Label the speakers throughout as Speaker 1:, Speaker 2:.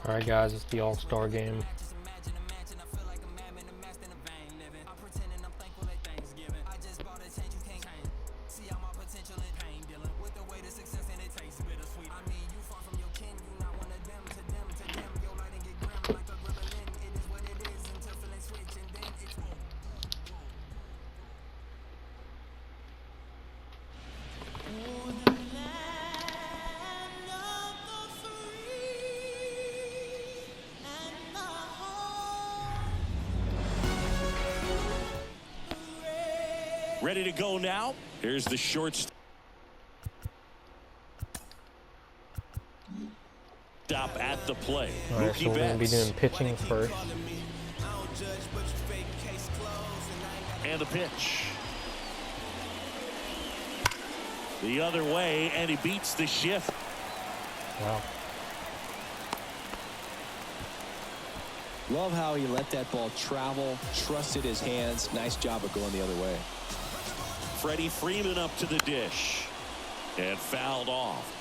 Speaker 1: Alright guys, it's the All-Star game.
Speaker 2: Ready to go now. Here's the short stop at the play.
Speaker 1: Alright, so we're going to be doing pitching first.
Speaker 2: And the pitch. The other way, and he beats the shift.
Speaker 1: Wow.
Speaker 3: Love how he let that ball travel, trusted his hands. Nice job of going the other way.
Speaker 2: Freddie Freeman up to the dish and fouled off.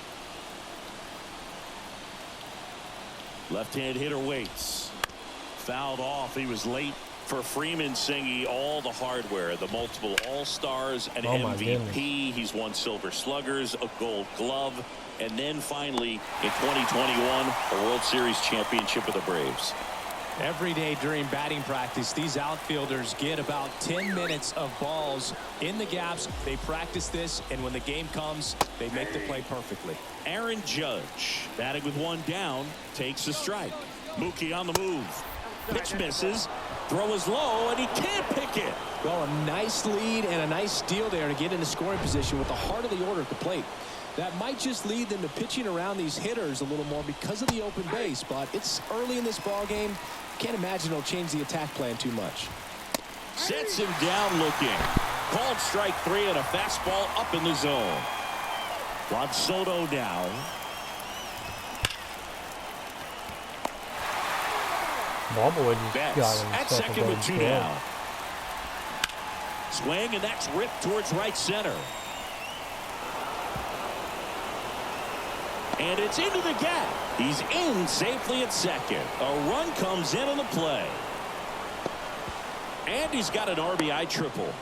Speaker 2: Left-hand hitter waits. Fouled off. He was late for Freeman, singing all the hardware, the multiple All-Stars, an MVP. He's won Silver Sluggers, a Gold Glove, and then finally in 2021 a World Series championship with the Braves.
Speaker 3: Every day during batting practice, these outfielders get about 10 minutes of balls in the gaps. They practice this, and when the game comes, they make the play perfectly.
Speaker 2: Aaron Judge, batting with one down, takes a strike. Mookie on the move. Pitch misses. Throw is low, and he can't pick it.
Speaker 3: Well, a nice lead and a nice steal there to get into scoring position with the heart of the order at the plate. That might just lead them to pitching around these hitters a little more because of the open base, but it's early in this ball game. Can't imagine it'll change the attack plan too much.
Speaker 2: Sets him down looking. Called strike three and a fastball up in the zone. Juan Soto now.
Speaker 1: Ballboy just got him
Speaker 2: at second with two down. Swing, and that's ripped towards right center. And it's into the gap. He's in safely at second. A run comes in on the play. And he's got an RBI triple.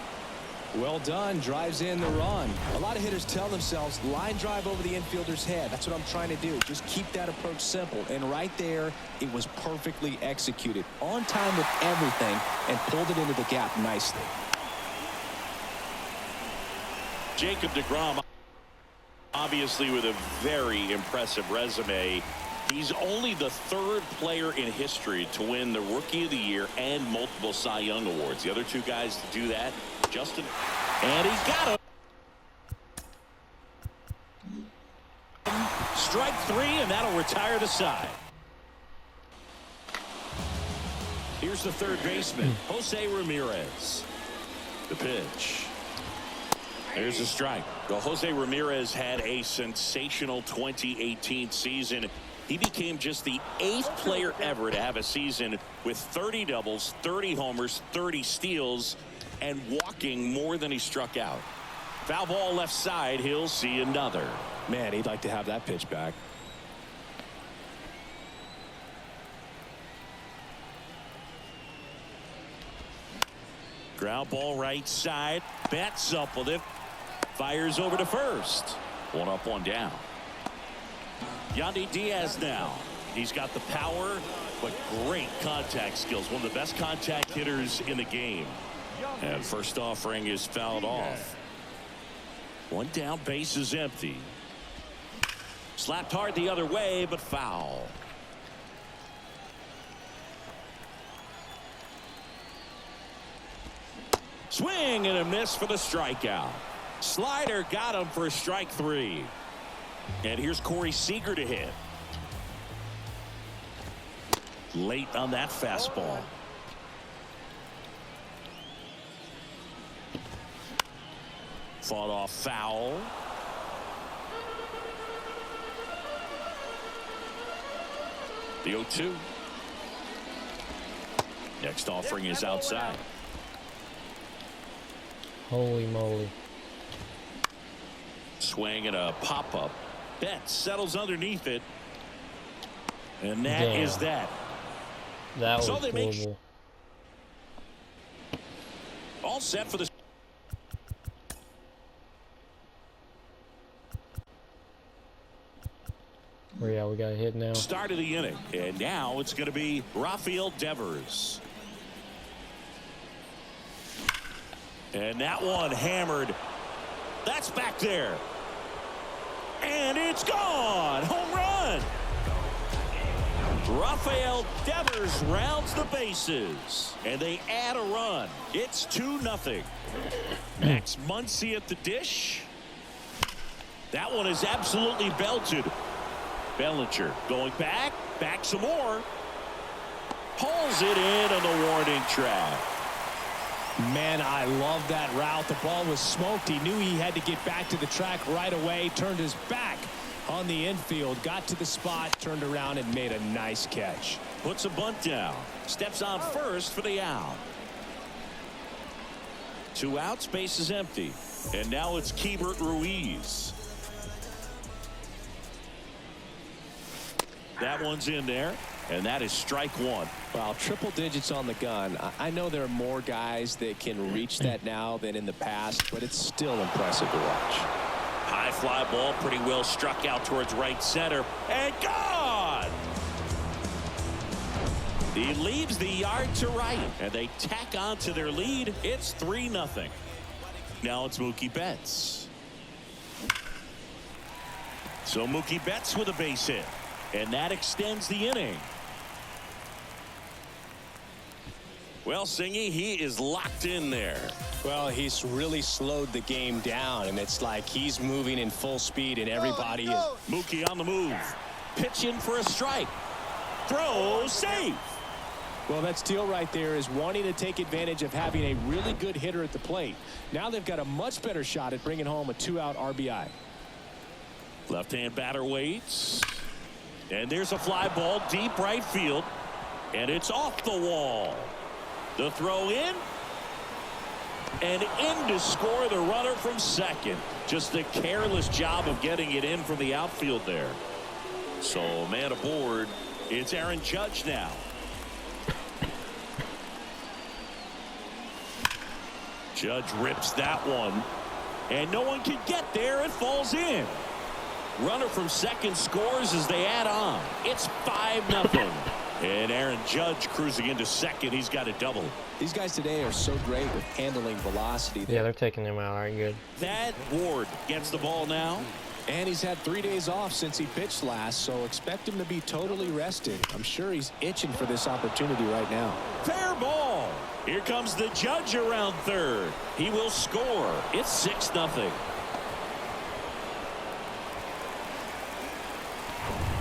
Speaker 3: Well done. Drives in the run. A lot of hitters tell themselves line drive over the infielder's head. That's what I'm trying to do. Just keep that approach simple. And right there, it was perfectly executed. On time with everything and pulled it into the gap nicely.
Speaker 2: Jacob deGrom, obviously with a very impressive resume. He's only the third player in history to win the Rookie of the Year and multiple Cy Young awards. The other two guys to do that, Justin, and he's got him. Strike three, and that'll retire the side. Here's the third baseman, Jose Ramirez. The pitch. There's a strike. Well, Jose Ramirez had a sensational 2018 season. He became just the 8th player ever to have a season with 30 doubles, 30 homers, 30 steals, and walking more than he struck out. Foul ball left side. He'll see another.
Speaker 3: Man, he'd like to have that pitch back.
Speaker 2: Ground ball right side. Bats up with it. Fires over to first. One up, one down. Yandy Diaz now. He's got the power, but great contact skills. One of the best contact hitters in the game. And first offering is fouled off. One down, base is empty. Slapped hard the other way, but foul. Swing and a miss for the strikeout. Slider got him for strike three. And here's Corey Seager to hit. Late on that fastball. Fought off foul. The 0-2. Next offering is outside.
Speaker 1: Holy moly.
Speaker 2: Swing and a pop-up. Betts settles underneath it. And that is that.
Speaker 1: That was
Speaker 2: So they make
Speaker 1: horrible.
Speaker 2: all set for the
Speaker 1: Oh, yeah, we got a hit now.
Speaker 2: start of the inning. And now it's going to be Rafael Devers. And that one hammered. That's back there. And it's gone. Home run. Rafael Devers rounds the bases. And they add a run. It's 2-0. Max Muncy at the dish. That one is absolutely belted. Bellinger going back some more. Pulls it in on the warning track.
Speaker 3: Man, I love that route. The ball was smoked. He knew he had to get back to the track right away. Turned his back on the infield. Got to the spot. Turned around and made a nice catch.
Speaker 2: Puts a bunt down. Steps on first for the out. 2 outs. Base is empty. And now it's Keibert Ruiz. That one's in there. And that is strike one.
Speaker 3: Well, triple digits on the gun. I know there are more guys that can reach that now than in the past, but it's still impressive to watch.
Speaker 2: High fly ball, pretty well struck out towards right center. And gone! He leaves the yard to right, and they tack on to their lead. It's 3-0. Now it's Mookie Betts. So Mookie Betts with a base hit, and that extends the inning. Well, Singy, he is locked in there.
Speaker 3: Well, he's really slowed the game down, and it's like he's moving in full speed, and everybody is.
Speaker 2: Mookie on the move. Pitching for a strike. Throw safe.
Speaker 3: Well, that steal right there is wanting to take advantage of having a really good hitter at the plate. Now they've got a much better shot at bringing home a 2-out RBI.
Speaker 2: Left-hand batter waits. And there's a fly ball deep right field. And it's off the wall. The throw in. And in to score the runner from second. Just a careless job of getting it in from the outfield there. So man aboard. It's Aaron Judge now. Judge rips that one. And no one can get there. It falls in. Runner from second scores as they add on. It's 5-0. And Aaron Judge cruising into second. He's got a double.
Speaker 3: These guys today are so great with handling velocity.
Speaker 1: Yeah, they're taking him out. All right, good.
Speaker 2: Thad Ward gets the ball now.
Speaker 3: And he's had 3 days off since he pitched last, so expect him to be totally rested. I'm sure he's itching for this opportunity right now.
Speaker 2: Fair ball. Here comes the Judge around third. He will score. It's 6-0.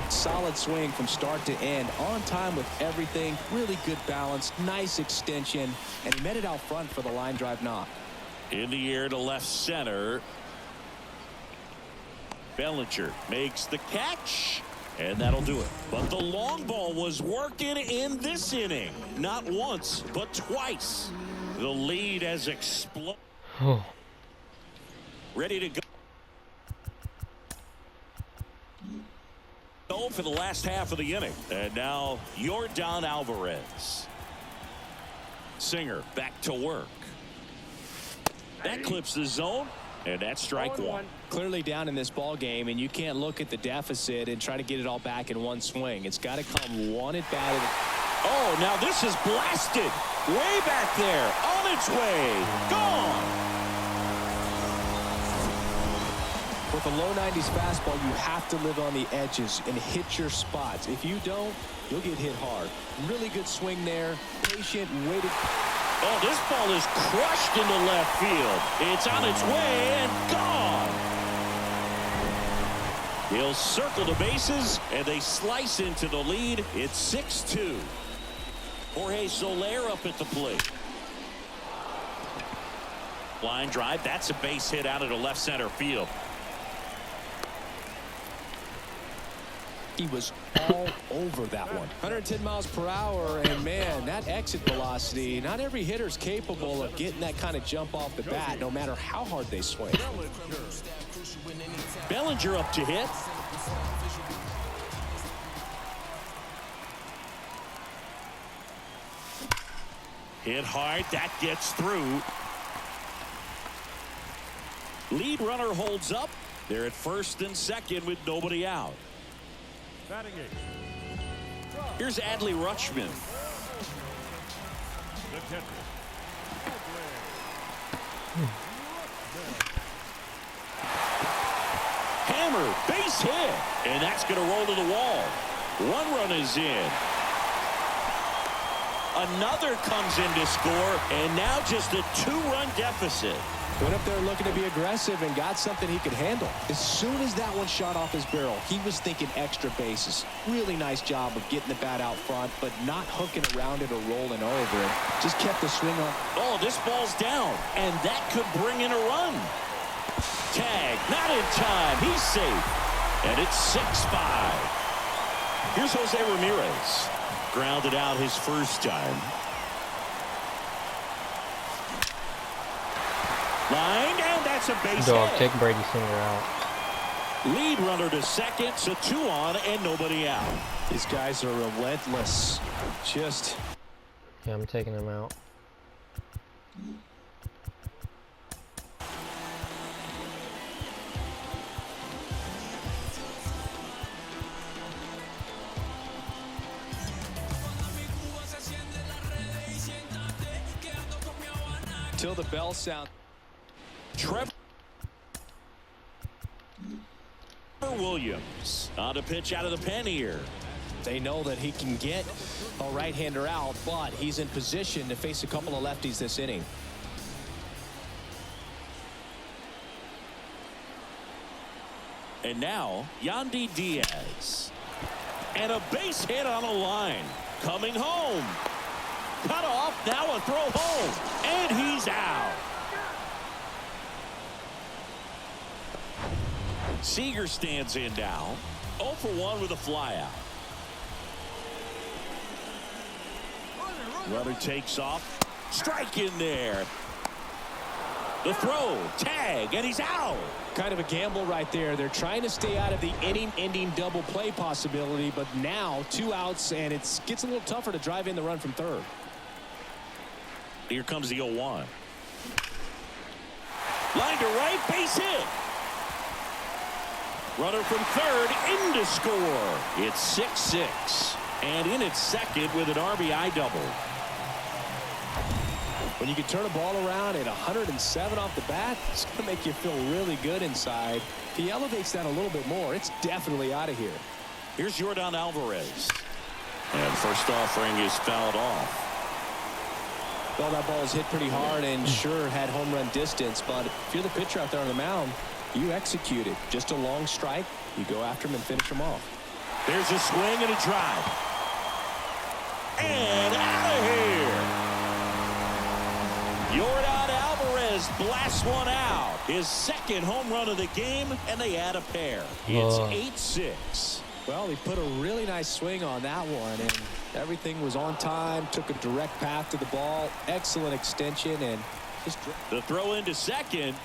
Speaker 3: Solid swing from start to end, on time with everything, really good balance, nice extension, and he met it out front for the line drive knock.
Speaker 2: In the air to left center. Bellinger makes the catch, and that'll do it. But the long ball was working in this inning. Not once, but twice. The lead has exploded. Ready to go. For the last half of the inning. And now Yordan Alvarez. Singer back to work. That clips the zone, and that's strike one.
Speaker 3: Clearly down in this ball game, and you can't look at the deficit and try to get it all back in one swing. It's got to come one at bat.
Speaker 2: Oh, now this is blasted. Way back there. On its way. Gone.
Speaker 3: With a low 90s fastball, you have to live on the edges and hit your spots. If you don't, you'll get hit hard. Really good swing there. Patient, waited.
Speaker 2: Oh, this ball is crushed into left field. It's on its way and gone. He'll circle the bases, and they slice into the lead. It's 6-2. Jorge Soler up at the plate. Line drive. That's a base hit out of the left center field.
Speaker 3: He was all over that one. 110 miles per hour, and man, that exit velocity, not every hitter's capable of getting that kind of jump off the bat, no matter how hard they swing.
Speaker 2: Bellinger up to hit. Hit hard. That gets through. Lead runner holds up. They're at first and second with nobody out. Here's Adley Rutschman. Hammer, base hit, and that's going to roll to the wall. One run is in. Another comes in to score, and now just a two-run deficit.
Speaker 3: Went up there looking to be aggressive and got something he could handle. As soon as that one shot off his barrel, he was thinking extra bases. Really nice job of getting the bat out front, but not hooking around it or rolling over it. Just kept the swing on.
Speaker 2: Oh, this ball's down, and that could bring in a run. Tag, not in time. He's safe, and it's 6-5. Here's Jose Ramirez. Grounded out his first time. Line, and that's a base
Speaker 1: Dog,
Speaker 2: hit.
Speaker 1: take Brady Singer out.
Speaker 2: Lead runner to second, so 2 on and nobody out.
Speaker 3: These guys are relentless.
Speaker 1: Yeah, I'm taking him out.
Speaker 3: Till the bell sound.
Speaker 2: Trevor Williams on a pitch out of the pen here.
Speaker 3: They know that he can get a right-hander out, but he's in position to face a couple of lefties this inning.
Speaker 2: And now Yandy Diaz, and a base hit on a line. Coming home. Cut off, now a throw home, and he's out. Seager stands in now. 0 for 1 with a flyout. Runner takes off. Strike in there. The throw, tag, and he's out.
Speaker 3: Kind of a gamble right there. They're trying to stay out of the inning-ending double play possibility, but now 2 outs, and it gets a little tougher to drive in the run from third.
Speaker 2: Here comes the 0-1. Line to right, base hit. Runner from third in to score. It's 6-6. And in at second with an RBI double.
Speaker 3: When you can turn a ball around at 107 off the bat, it's going to make you feel really good inside. If he elevates that a little bit more, it's definitely out of here.
Speaker 2: Here's Yordan Alvarez. And first offering is fouled off.
Speaker 3: Well, that ball was hit pretty hard and sure had home run distance, but if you're the pitcher out there on the mound, you execute it. Just a long strike, you go after him and finish him off.
Speaker 2: There's a swing and a drive. And out of here. Yordan Alvarez blasts one out. His second home run of the game, and they add a pair. It's 8-6.
Speaker 3: Well, he put a really nice swing on that one, and everything was on time. Took a direct path to the ball. Excellent extension, and just
Speaker 2: the throw into second.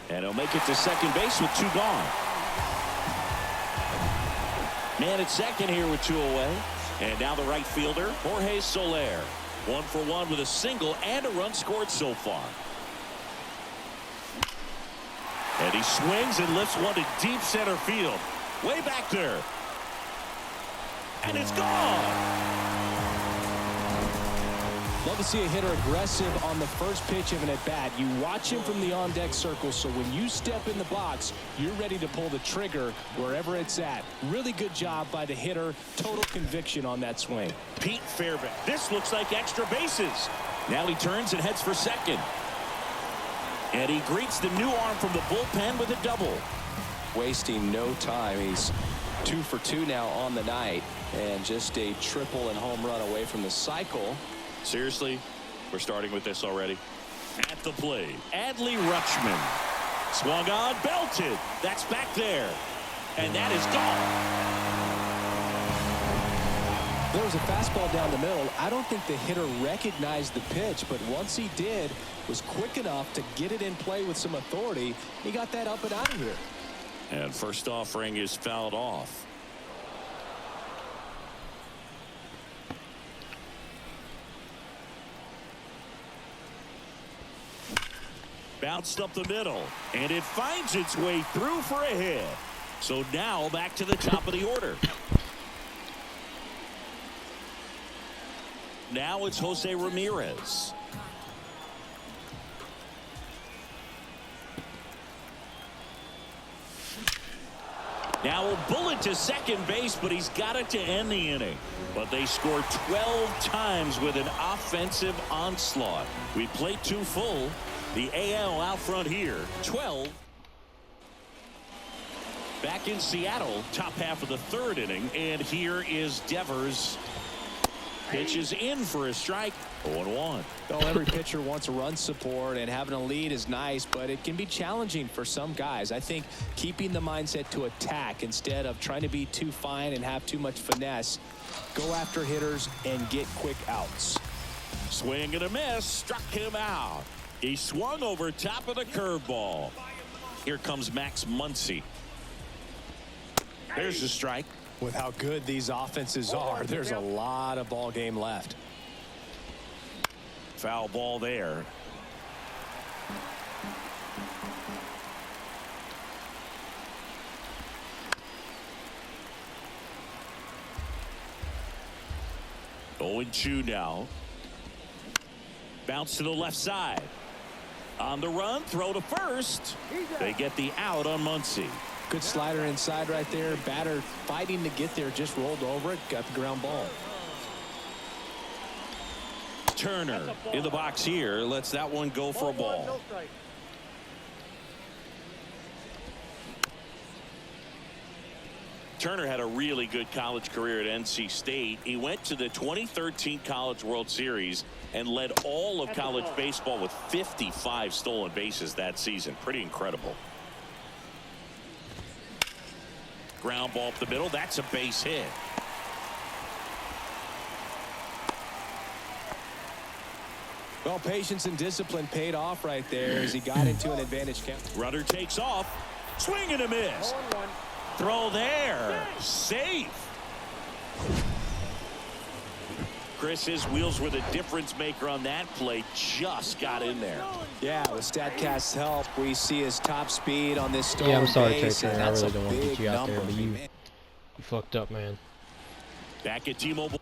Speaker 2: And he'll make it to second base with 2 gone. Man at second here with 2 away. And now the right fielder, Jorge Soler. 1 for 1 with a single and a run scored so far. And he swings and lifts one to deep center field. Way back there. And it's gone.
Speaker 3: love to see a hitter aggressive on the first pitch of an at-bat. You watch him from the on-deck circle, so when you step in the box, you're ready to pull the trigger wherever it's at. Really good job by the hitter. Total conviction on that swing.
Speaker 2: Pete Fairbank. This looks like extra bases. Now he turns and heads for second. And he greets the new arm from the bullpen with a double.
Speaker 3: Wasting no time. He's 2 for 2 now on the night, and just a triple and home run away from the cycle.
Speaker 2: Seriously, we're starting with this already. At the plate, Adley Rutschman. Swung on, belted. That's back there. And that is gone.
Speaker 3: There was a fastball down the middle. I don't think the hitter recognized the pitch, but once he did, was quick enough to get it in play with some authority. He got that up and out of here.
Speaker 2: And first offering is fouled off. Bounced up the middle, and it finds its way through for a hit. So now back to the top of the order. Now it's Jose Ramirez. Now a bullet to second base, but he's got it to end the inning. But they scored 12 times with an offensive onslaught. We played 2 full. The AL out front here, 12. Back in Seattle, top half of the 3rd inning, and here is Devers. Pitch is in for a strike. 0-1.
Speaker 3: Well, every pitcher wants a run support, and having a lead is nice, but it can be challenging for some guys. I think keeping the mindset to attack instead of trying to be too fine and have too much finesse. Go after hitters and get quick outs.
Speaker 2: Swing and a miss, struck him out. He swung over top of the curveball. Here comes Max Muncy. There's the strike.
Speaker 3: With how good these offenses are, there's a lot of ball game left.
Speaker 2: Foul ball there. Going 2 now. Bounce to the left side. On the run, throw to first. They get the out on Muncy.
Speaker 3: Good slider inside right there. Batter fighting to get there, just rolled over it, got the ground ball.
Speaker 2: Turner in the box here, lets that one go for a ball. Turner had a really good college career at NC State. He went to the 2013 College World Series and led all of college baseball with 55 stolen bases that season. Pretty incredible. Ground ball up the middle. That's a base hit.
Speaker 3: Well, patience and discipline paid off right there as he got into an advantage count.
Speaker 2: Runner takes off. Swing and a miss. Throw there. Safe. Chris, his wheels were the difference maker on that play. Just got in there.
Speaker 3: Yeah, with StatCast's help, we see his top speed on this stolen
Speaker 1: Yeah, I'm sorry,
Speaker 3: base,
Speaker 1: Taker.
Speaker 3: and
Speaker 1: I
Speaker 3: that's
Speaker 1: really
Speaker 3: a
Speaker 1: don't want to
Speaker 3: big
Speaker 1: get you out there,
Speaker 3: number.
Speaker 1: but you fucked up, man.
Speaker 2: Back at T-Mobile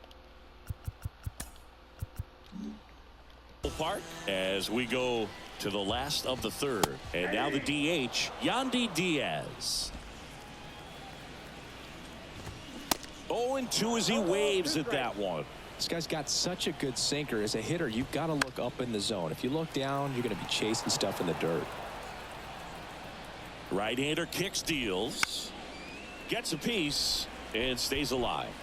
Speaker 2: Park as we go to the last of the 3rd. And now the DH, Yandy Diaz. 0-2 as he waves at that one.
Speaker 3: This guy's got such a good sinker. As a hitter, you've got to look up in the zone. If you look down, you're going to be chasing stuff in the dirt.
Speaker 2: Right-hander kick steals. Gets a piece and stays alive.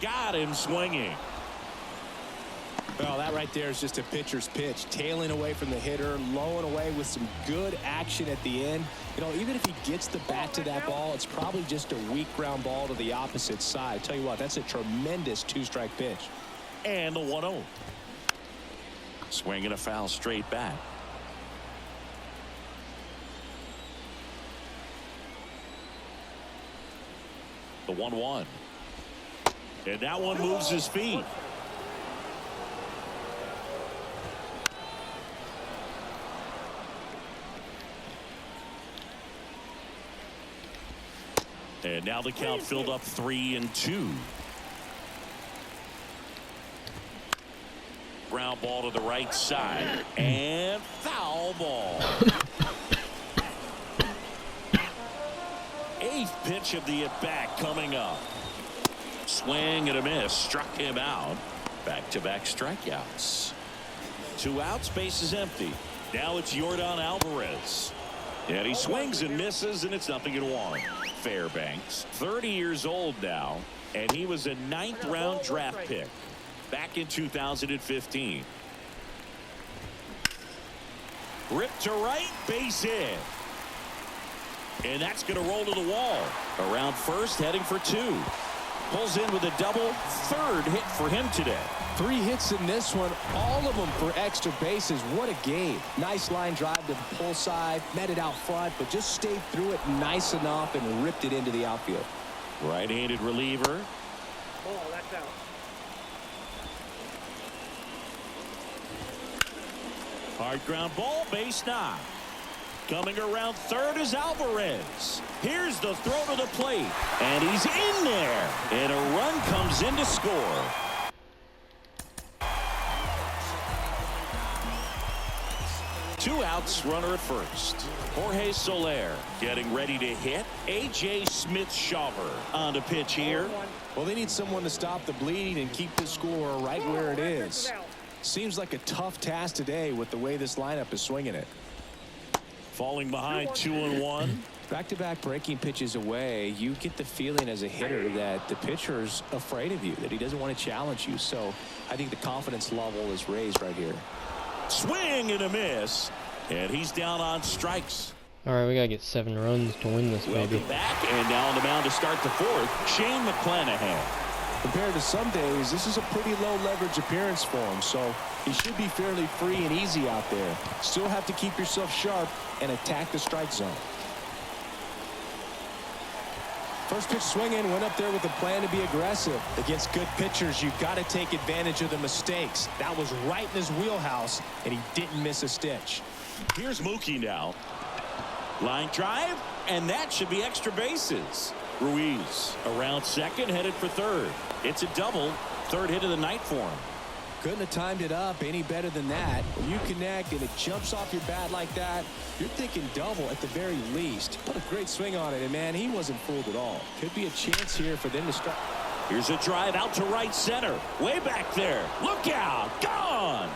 Speaker 2: Got him swinging.
Speaker 3: Well, that right there is just a pitcher's pitch. Tailing away from the hitter, lowing away with some good action at the end. You know, even if he gets the bat to that ball, it's probably just a weak ground ball to the opposite side. Tell you what, that's a tremendous 2-strike pitch.
Speaker 2: And the 1-0. Swing and a foul straight back. The 1-1. And that one moves his feet. And now the count filled up 3-2. Ground ball to the right side. And foul ball. 8th pitch of the at-bat coming up. Swing and a miss. Struck him out. Back-to-back strikeouts. 2 outs. Base is empty. Now it's Yordan Alvarez. And he swings and misses, and it's 0-1. Fairbanks, 30 years old now, and he was a 9th-round draft pick back in 2015. Ripped to right, base hit. And that's going to roll to the wall. Around first, heading for 2. Pulls in with a double, 3rd hit for him today.
Speaker 3: 3 hits in this one, all of them for extra bases. What a game. Nice line drive to the pull side, met it out front, but just stayed through it nice enough and ripped it into the outfield.
Speaker 2: Right-handed reliever.
Speaker 4: Ball, that's out.
Speaker 2: Hard ground ball, base knock. Coming around third is Alvarez. Here's the throw to the plate, and he's in there, and a run comes in to score. Two outs, runner at first. Jorge Soler getting ready to hit. A.J. Smith-Shawver on the pitch here.
Speaker 3: Well, they need someone to stop the bleeding and keep the score right where it is. Seems like a tough task today with the way this lineup is swinging it.
Speaker 2: Falling behind 2-1.
Speaker 3: Back-to-back breaking pitches away, you get the feeling as a hitter that the pitcher's afraid of you, that he doesn't want to challenge you. So I think the confidence level is raised right here.
Speaker 2: Swing and a miss, and he's down on strikes.
Speaker 1: All right, we gotta get 7 runs to win this, baby.
Speaker 2: Welcome back, and now on the mound to start the fourth, Shane McClanahan.
Speaker 3: Compared to some days, this is a pretty low leverage appearance for him, so he should be fairly free and easy out there. Still have to keep yourself sharp and attack the strike zone. First pitch swinging, went up there with a plan to be aggressive. Against good pitchers, you've got to take advantage of the mistakes. That was right in his wheelhouse, and he didn't miss a stitch.
Speaker 2: Here's Mookie now. Line drive, and that should be extra bases. Ruiz around second, headed for third. It's a double, third hit of the night for him.
Speaker 3: Couldn't have timed it up any better than that. When you connect and it jumps off your bat like that, you're thinking double at the very least. What a great swing on it, and man, he wasn't fooled at all. Could be a chance here for them to strike.
Speaker 2: Here's a drive out to right center. Way back there. Look out. Gone.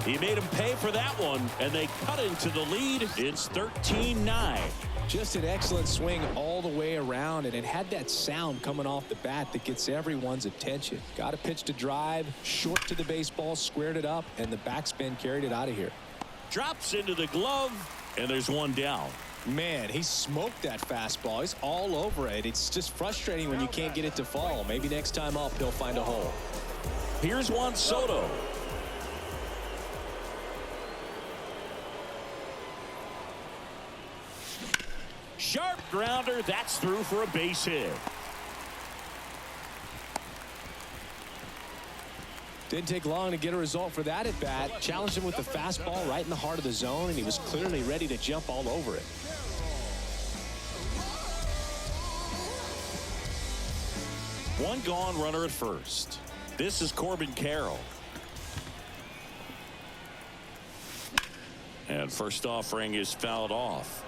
Speaker 2: He made him pay for that one, and they cut into the lead. It's 13-9.
Speaker 3: Just an excellent swing all the way around, and it had that sound coming off the bat that gets everyone's attention. Got a pitch to drive, short to the baseball, squared it up, and the backspin carried it out of here.
Speaker 2: Drops into the glove, and there's one down.
Speaker 3: Man, he smoked that fastball. He's all over it. It's just frustrating when you can't get it to fall. Maybe next time up, he'll find a hole.
Speaker 2: Here's Juan Soto. Sharp grounder. That's through for a base hit.
Speaker 3: Didn't take long to get a result for that at bat. Challenged him with the fastball right in the heart of the zone, and he was clearly ready to jump all over it.
Speaker 2: One gone, runner at first. This is Corbin Carroll. And first offering is fouled off.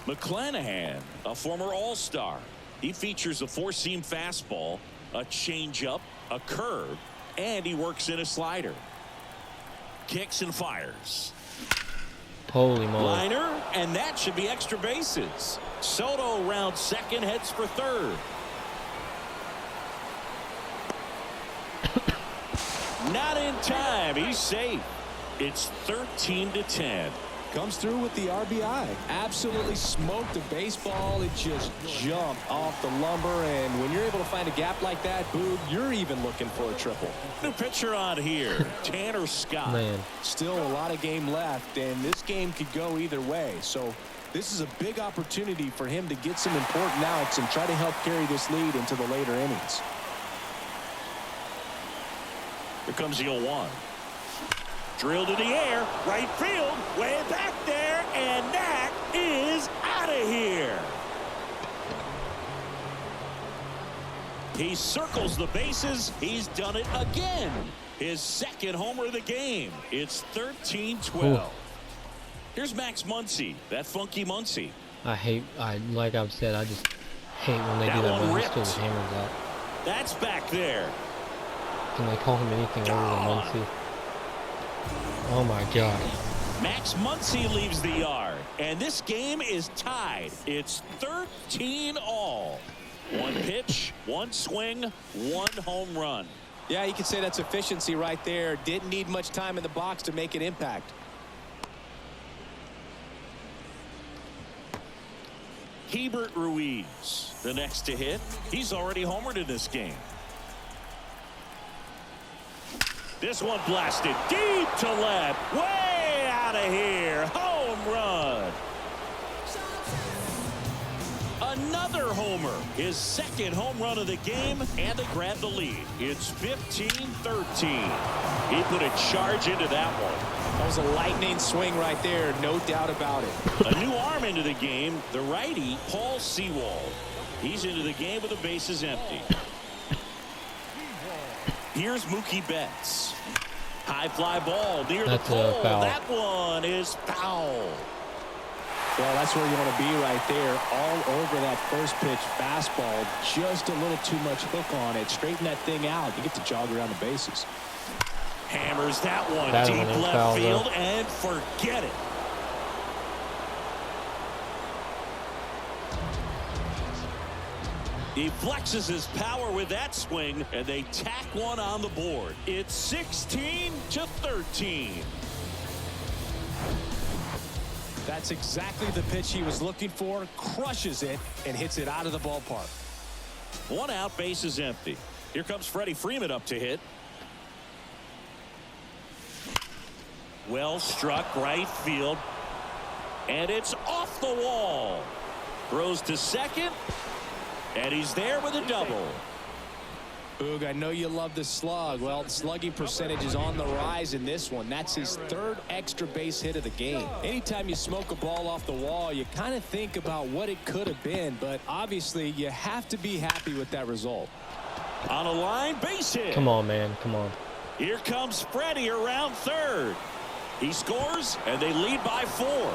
Speaker 2: McClanahan, a former All-Star. He features a four-seam fastball, a changeup, a curve, and he works in a slider. Kicks and fires.
Speaker 1: Holy moly.
Speaker 2: Liner, and that should be extra bases. Soto round second, heads for third. Not in time. He's safe. It's 13-10.
Speaker 3: Comes through with the RBI. Absolutely smoked the baseball. It just jumped off the lumber, and when you're able to find a gap like that, Boog, you're even looking for a triple.
Speaker 2: New pitcher on here, Tanner Scott.
Speaker 1: Man.
Speaker 3: Still a lot of game left, and this game could go either way. So this is a big opportunity for him to get some important outs and try to help carry this lead into the later innings.
Speaker 2: Here comes the 0-1. Drilled in the air, right field, way back there, and that is out of here. He circles the bases. He's done it again. His second homer of the game. It's 13-12. Here's Max Muncy, that funky Muncy.
Speaker 1: Like I've said, I just hate when they do that when he still hammers out.
Speaker 2: That's back there.
Speaker 1: Can they call him anything other than Muncy? Oh my God.
Speaker 2: Max Muncy leaves the yard, and this game is tied. It's 13-all. One pitch, one swing, one home run.
Speaker 3: Yeah, you could say that's efficiency right there. Didn't need much time in the box to make an impact.
Speaker 2: Hebert Ruiz, the next to hit. He's already homered in this game. This one blasted deep to left, way out of here. Home run. homer, his second home run of the game, and they grab the lead. It's 15-13. He put a charge into that one.
Speaker 3: That was a lightning swing right there, no doubt about it.
Speaker 2: A new arm into the game, the righty, Paul Sewald. He's into the game with the bases empty. Here's Mookie Betts. High fly ball near the pole. That one is foul.
Speaker 3: Well, that's where you want to be right there. All over that first pitch fastball. Just a little too much hook on it. Straighten that thing out. You get to jog around the bases.
Speaker 2: Hammers that one deep left field and forget it. He flexes his power with that swing, and they tack one on the board. It's 16-13.
Speaker 3: That's exactly the pitch he was looking for. Crushes it and hits it out of the ballpark.
Speaker 2: One out, base is empty. Here comes Freddie Freeman up to hit. Well struck right field. And it's off the wall. Throws to second. And he's there with a double.
Speaker 3: Boog, I know you love the slug. Well, the slugging percentage is on the rise in this one. That's his third extra base hit of the game. Anytime you smoke a ball off the wall, you kind of think about what it could have been, but obviously you have to be happy with that result.
Speaker 2: On a line, base hit.
Speaker 1: Come on, man. Come on.
Speaker 2: Here comes Freddie around third. He scores, and they lead by 4.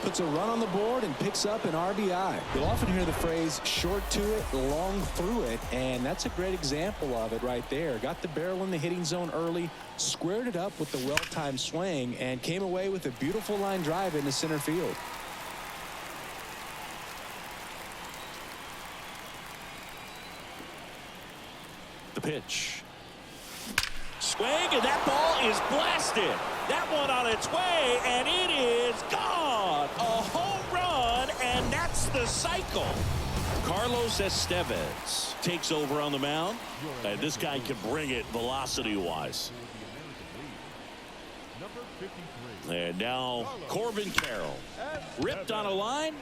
Speaker 3: Puts a run on the board and picks up an RBI. You'll often hear the phrase short to it, long through it, and that's a great example of it right there. Got the barrel in the hitting zone early, squared it up with the well-timed swing, and came away with a beautiful line drive into center field.
Speaker 2: The pitch. Swing, and that ball is blasted. That one on its way, and it is gone. A home run, and that's the cycle. Carlos Estevez takes over on the mound, and this guy can bring it velocity-wise. And now Corbin Carroll. Ripped on a line,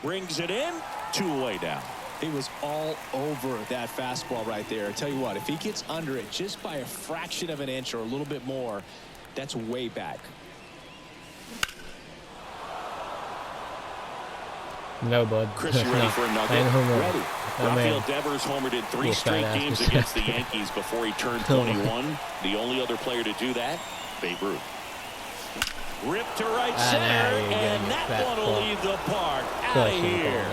Speaker 2: brings it in, 2 away down.
Speaker 3: He was all over that fastball right there. I tell you what, if he gets under it just by a fraction of an inch or a little bit more, that's way back.
Speaker 1: No, bud.
Speaker 2: Chris, you ready for another?
Speaker 3: Ready.
Speaker 2: Rafael Devers homered in 3 straight games against the Yankees before he turned 21. The only other player to do that, Babe Ruth. Ripped to right center, and that one will leave the park. Out of here.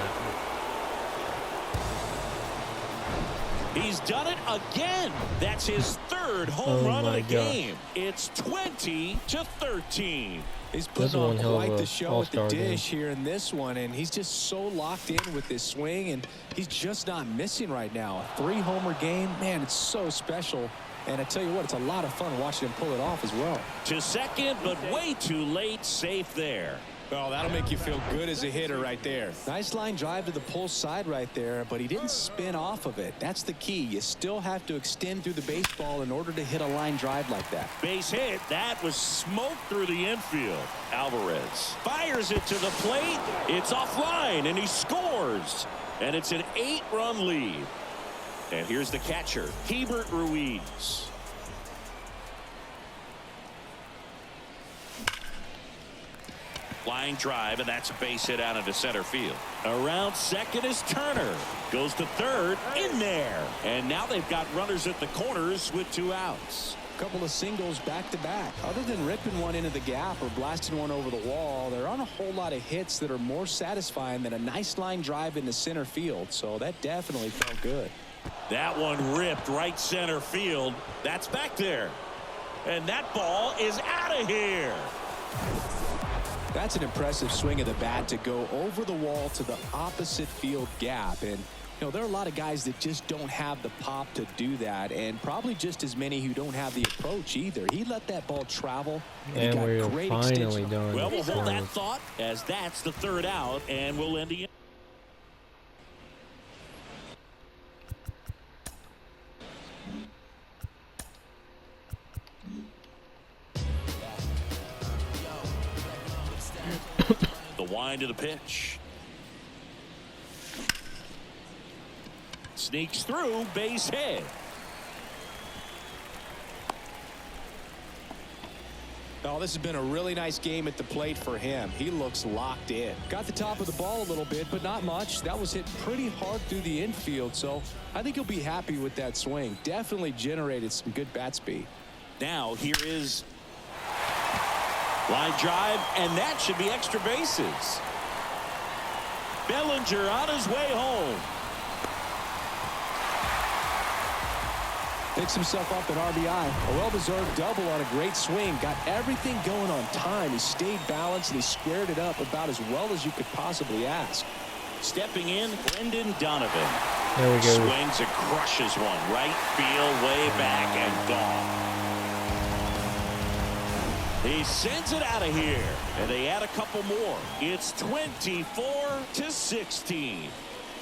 Speaker 2: He's done it again. That's his 3rd home run of the game. It's 20-13.
Speaker 3: He's putting on quite the show at the dish here in this one, and he's just so locked in with this swing, and he's just not missing right now. A 3-homer game, man, it's so special. And I tell you what, it's a lot of fun watching him pull it off as well.
Speaker 2: To second, but way too late. Safe there.
Speaker 3: Well, that'll make you feel good as a hitter right there. Nice line drive to the pull side right there, but he didn't spin off of it. That's the key. You still have to extend through the baseball in order to hit a line drive like that.
Speaker 2: Base hit. That was smoked through the infield. Alvarez fires it to the plate. It's offline, and he scores. And it's an 8-run lead. And here's the catcher, Hebert Ruiz. Line drive, and that's a base hit out into center field. Around second is Turner. Goes to third, in there. And now they've got runners at the corners with 2 outs.
Speaker 3: A couple of singles back-to-back. Other than ripping one into the gap or blasting one over the wall, there aren't a whole lot of hits that are more satisfying than a nice line drive into center field. So that definitely felt good.
Speaker 2: That one ripped right center field. That's back there. And that ball is out of here.
Speaker 3: That's an impressive swing of the bat to go over the wall to the opposite field gap. And, you know, there are a lot of guys that just don't have the pop to do that, and probably just as many who don't have the approach either. He let that ball travel, and he got great extension.
Speaker 2: Well, we'll hold that thought as that's the 3rd out, and we'll end the The wind of the pitch. Sneaks through, base hit.
Speaker 3: Oh, this has been a really nice game at the plate for him. He looks locked in. Got the top of the ball a little bit, but not much. That was hit pretty hard through the infield, so I think he'll be happy with that swing. Definitely generated some good bat speed.
Speaker 2: Now here is line drive, and that should be extra bases. Bellinger on his way home.
Speaker 3: Picks himself up at RBI. A well-deserved double on a great swing. Got everything going on time. He stayed balanced and he squared it up about as well as you could possibly ask.
Speaker 2: Stepping in, Brendan Donovan.
Speaker 1: There we go.
Speaker 2: Swings and crushes one. Right field, way back and gone. He sends it out of here, and they add a couple more. It's 24-16.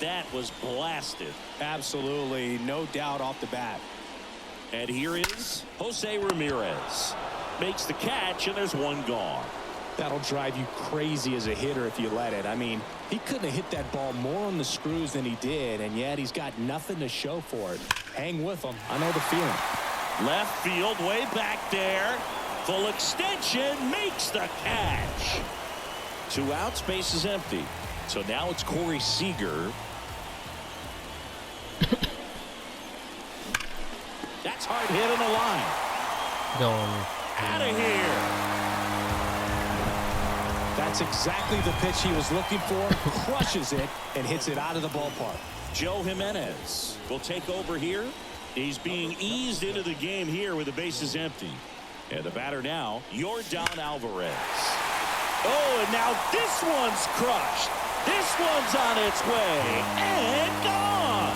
Speaker 2: That was blasted.
Speaker 3: Absolutely, no doubt off the bat.
Speaker 2: And here is Jose Ramirez. Makes the catch, and there's one gone.
Speaker 3: That'll drive you crazy as a hitter if you let it. I mean, he couldn't have hit that ball more on the screws than he did, and yet he's got nothing to show for it. Hang with him. I know the feeling.
Speaker 2: Left field, way back there. Full extension, makes the catch. 2 outs, base is empty. So now it's Corey Seager. That's hard hit on the line.
Speaker 1: Gone.
Speaker 2: Out of here.
Speaker 3: That's exactly the pitch he was looking for. Crushes it and hits it out of the ballpark.
Speaker 2: Joe Jimenez will take over here. He's being eased into the game here with the bases empty. And the batter now, Yordan Alvarez. Oh, and now this one's crushed. This one's on its way and gone.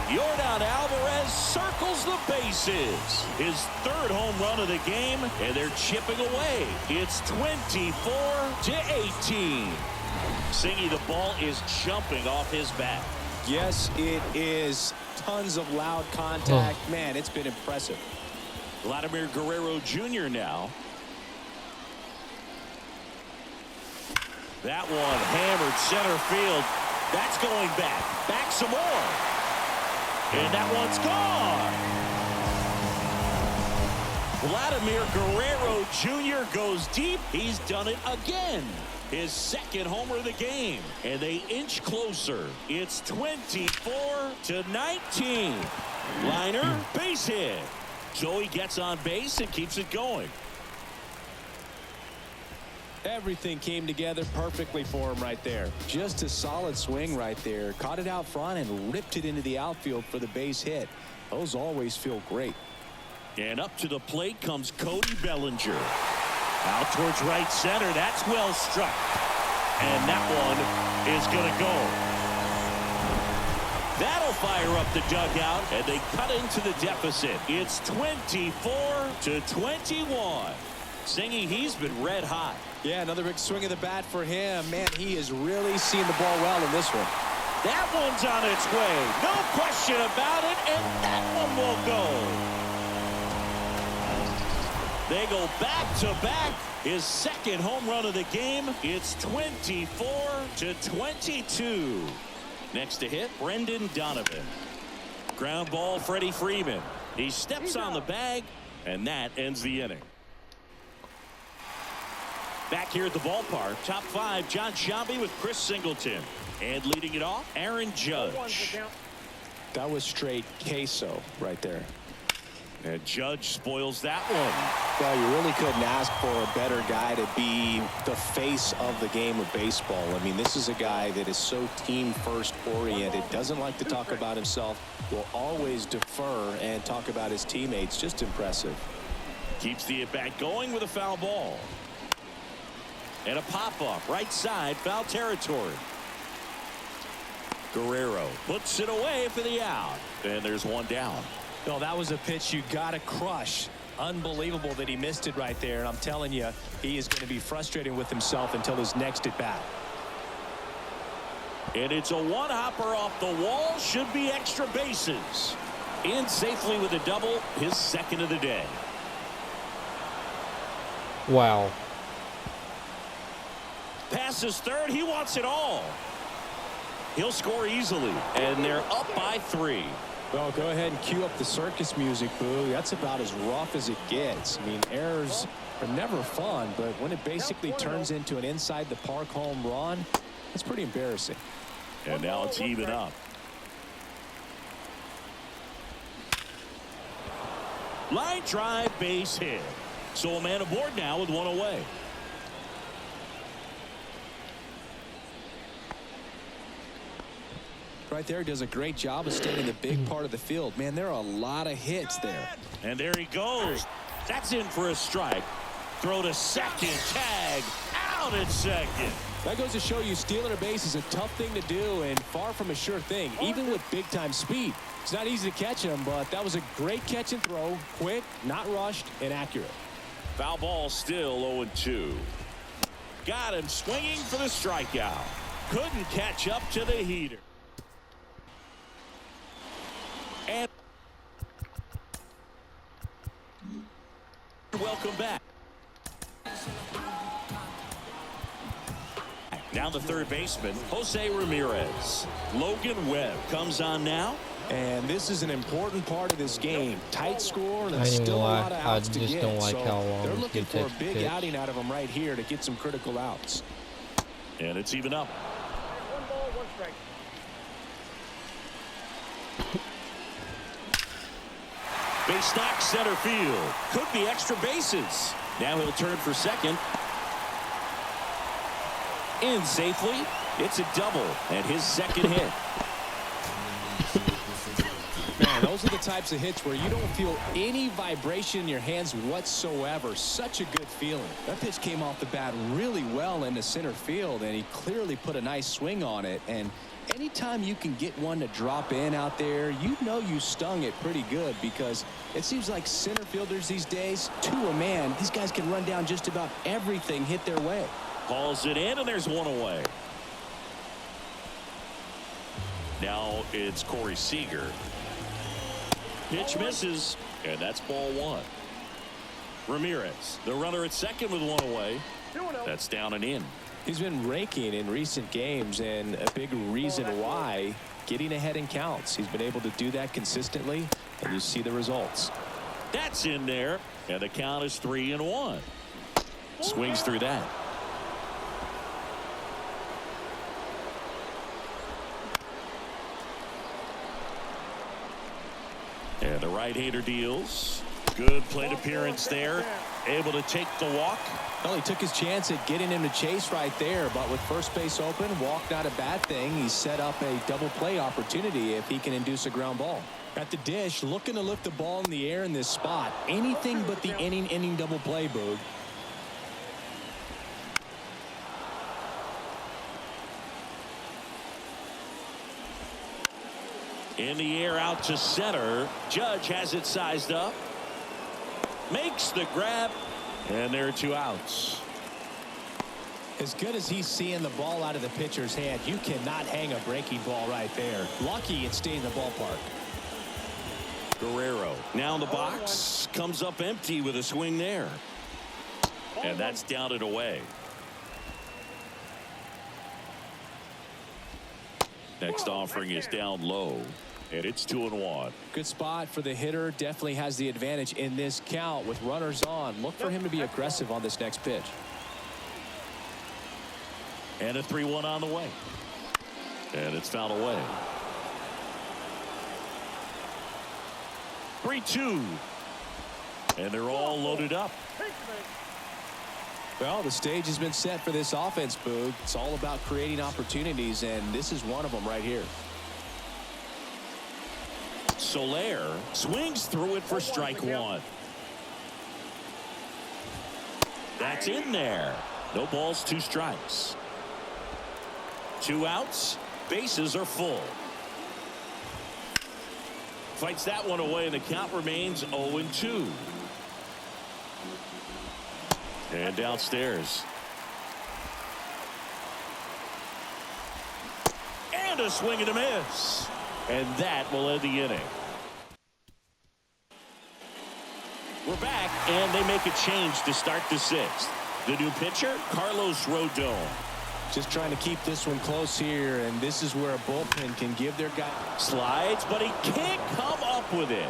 Speaker 2: Yordan Alvarez circles the bases. His 3rd home run of the game, and they're chipping away. It's 24-18. Singy, the ball is jumping off his bat.
Speaker 3: Yes, it is. Tons of loud contact. Man, it's been impressive.
Speaker 2: Vladimir Guerrero Jr. now. That one hammered center field. That's going back. Back some more. And that one's gone. Vladimir Guerrero Jr. goes deep. He's done it again. His 2nd homer of the game. And they inch closer. It's 24-19. Liner, base hit. Joey gets on base and keeps it going.
Speaker 3: Everything came together perfectly for him right there. Just a solid swing right there. Caught it out front and ripped it into the outfield for the base hit. Those always feel great.
Speaker 2: And up to the plate comes Cody Bellinger. Out towards right center. That's well struck. And that one is going to go. That'll fire up the dugout, and they cut into the deficit. It's 24-21. Singy, he's been red hot.
Speaker 3: Yeah, another big swing of the bat for him. Man, he is really seeing the ball well in this one.
Speaker 2: That one's on its way. No question about it, and that one will go. They go back-to-back. His 2nd home run of the game. It's 24-22. Next to hit, Brendan Donovan. Ground ball, Freddie Freeman. He steps on the bag, and that ends the inning. Back here at the ballpark, top 5, John Sciambi with Chris Singleton. And leading it off, Aaron Judge.
Speaker 3: That was straight queso right there.
Speaker 2: And Judge spoils that one.
Speaker 3: Well, you really couldn't ask for a better guy to be the face of the game of baseball. I mean, this is a guy that is so team-first oriented, doesn't like to talk about himself, will always defer and talk about his teammates. Just impressive.
Speaker 2: Keeps the at-bat going with a foul ball. And a pop-up, right side, foul territory. Guerrero puts it away for the out. And there's one down.
Speaker 3: No, that was a pitch you got to crush. Unbelievable that he missed it right there. And I'm telling you, he is going to be frustrated with himself until his next at bat.
Speaker 2: And it's a one-hopper off the wall. Should be extra bases. In safely with a double, his 2nd of the day.
Speaker 1: Wow.
Speaker 2: Passes 3rd. He wants it all. He'll score easily, and they're up by 3.
Speaker 3: Well, go ahead and cue up the circus music, Boo. That's about as rough as it gets. I mean, errors are never fun, but when it basically turns into an inside the park home run, it's pretty embarrassing.
Speaker 2: And now it's even up. Line drive, base hit. So a man aboard now with 1 away.
Speaker 3: Right there, does a great job of staying in the big part of the field. Man, there are a lot of hits there.
Speaker 2: And there he goes. That's in for a strike. Throw to second. Tag out at second.
Speaker 3: That goes to show you stealing a base is a tough thing to do and far from a sure thing, even with big-time speed. It's not easy to catch him, but that was a great catch and throw. Quick, not rushed, and accurate.
Speaker 2: Foul ball still 0-2. Got him swinging for the strikeout. Couldn't catch up to the heater. And welcome back. Now the third baseman, Jose Ramirez. Logan Webb comes on now.
Speaker 3: And this is an important part of this game. Tight score, and
Speaker 1: I
Speaker 3: there's
Speaker 1: ain't
Speaker 3: still a
Speaker 1: gonna
Speaker 3: lot of
Speaker 1: lie,
Speaker 3: outs
Speaker 1: I
Speaker 3: to
Speaker 1: just
Speaker 3: get.
Speaker 1: don't like
Speaker 3: So
Speaker 1: how long
Speaker 3: they're
Speaker 1: it
Speaker 3: looking for a
Speaker 1: takes to
Speaker 3: big
Speaker 1: pitch.
Speaker 3: outing out of him right here to get some critical outs.
Speaker 2: And it's even up.
Speaker 4: 1 ball, 1 strike.
Speaker 2: Base knock center field. Could be extra bases. Now he'll turn for second. In safely. It's a double and his second hit.
Speaker 3: Man, those are the types of hits where you don't feel any vibration in your hands whatsoever. Such a good feeling. That pitch came off the bat really well into center field, and he clearly put a nice swing on it. And anytime you can get one to drop in out there, you know you stung it pretty good, because it seems like center fielders these days, to a man, these guys can run down just about everything hit their way.
Speaker 2: Hauls it in, and there's 1 away. Now it's Corey Seager. Pitch misses, and that's ball 1. Ramirez, the runner at second with 1 away.
Speaker 4: 2-0.
Speaker 2: That's down and in.
Speaker 3: He's been raking in recent games, and a big reason why, getting ahead in counts. He's been able to do that consistently, and you see the results.
Speaker 2: That's in there, and the count is 3-1. Swings through that. And the right-hander deals. Good plate appearance there. Able to take the walk.
Speaker 3: Well, he took his chance at getting him to chase right there, but with first base open, walk not a bad thing. He set up a double play opportunity if he can induce a ground ball. At the dish, looking to lift the ball in the air in this spot. Anything but the inning double play, Boog.
Speaker 2: In the air out to center. Judge has it sized up. Makes the grab. And there are 2 outs.
Speaker 3: As good as he's seeing the ball out of the pitcher's hand, you cannot hang a breaking ball right there. Lucky it stayed in the ballpark.
Speaker 2: Guerrero now in the box. Comes up empty with a swing there. And that's down and away. Next offering is down low. And it's 2-1.
Speaker 3: Good spot for the hitter. Definitely has the advantage in this count with runners on. Look for him to be aggressive on this next pitch.
Speaker 2: And a 3-1 on the way. And it's fouled away. 3-2. And they're all loaded up.
Speaker 3: Well, the stage has been set for this offense, Boog. It's all about creating opportunities, and this is one of them right here.
Speaker 2: Soler swings through it for strike 1. That's in there. No balls, 2 strikes. 2 outs. Bases are full. Fights that one away, and the count remains 0-2. And downstairs. And a swing and a miss. And that will end the inning. We're back, and they make a change to start the 6th. The new pitcher, Carlos Rodon.
Speaker 3: Just trying to keep this one close here, and this is where a bullpen can give their guy.
Speaker 2: Slides, but he can't come up with it.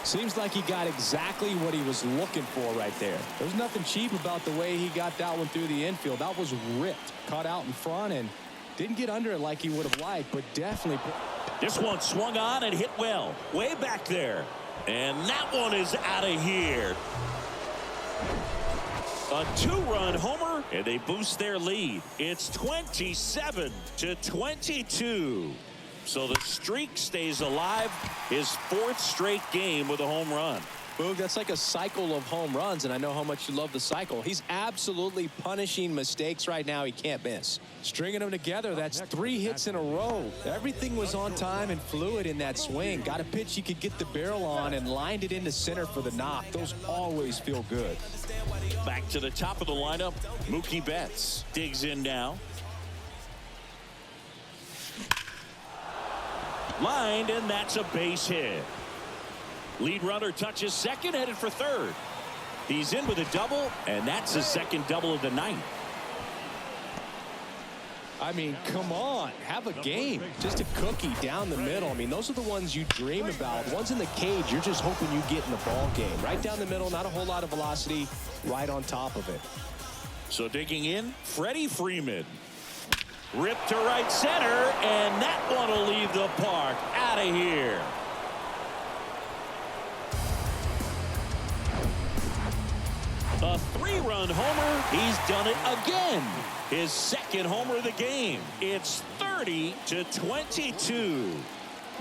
Speaker 3: Seems like he got exactly what he was looking for right there. There's nothing cheap about the way he got that one through the infield. That was ripped, caught out in front, and didn't get under it like he would have liked, but definitely.
Speaker 2: This one swung on and hit well, way back there. And that one is out of here. A two-run homer, and they boost their lead. It's 27-22. So the streak stays alive. His fourth straight game with a home run.
Speaker 3: Boog, that's like a cycle of home runs, and I know how much you love the cycle. He's absolutely punishing mistakes right now he can't miss. Stringing them together, that's 3 hits in a row. Everything was on time and fluid in that swing. Got a pitch he could get the barrel on and lined it into center for the knock. Those always feel good.
Speaker 2: Back to the top of the lineup, Mookie Betts digs in now. Lined, and that's a base hit. Lead runner touches second, headed for third. He's in with a double, and that's his second double of the night.
Speaker 3: I mean, come on, have a game. Just a cookie down the middle. I mean, those are the ones you dream about. The ones in the cage, you're just hoping you get in the ball game. Right down the middle, not a whole lot of velocity, right on top of it.
Speaker 2: So digging in, Freddie Freeman. Ripped to right center, and that one will leave the park. Out of here. A 3-run homer. He's done it again. His second homer of the game. It's 30-22.